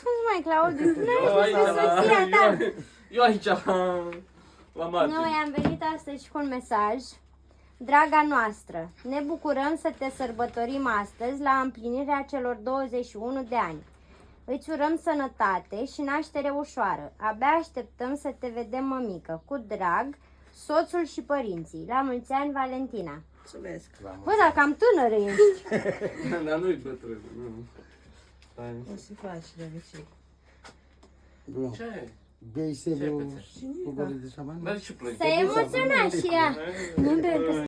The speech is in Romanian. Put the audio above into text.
ascuns, mai, Claudiu? N-ai spus de soția ta. Eu aici, la Martin. Noi am venit astăzi cu un mesaj. Draga noastră, ne bucurăm să te sărbătorim astăzi la împlinirea celor 21 de ani. Îți urăm sănătate și naștere ușoară. Abia așteptăm să te vedem, mămică. Cu drag, soțul și părinții. La mulți ani, Valentina. Mulțumesc. Bă, dar cam tânără ești. Dar nu-i bătrân, nu. Stai. O să faci de obicei. Bun. Ce? Bei Ce sempre pețe? o gole de șaman? Dar ce plângi? S-a emoționat și ea. Nu,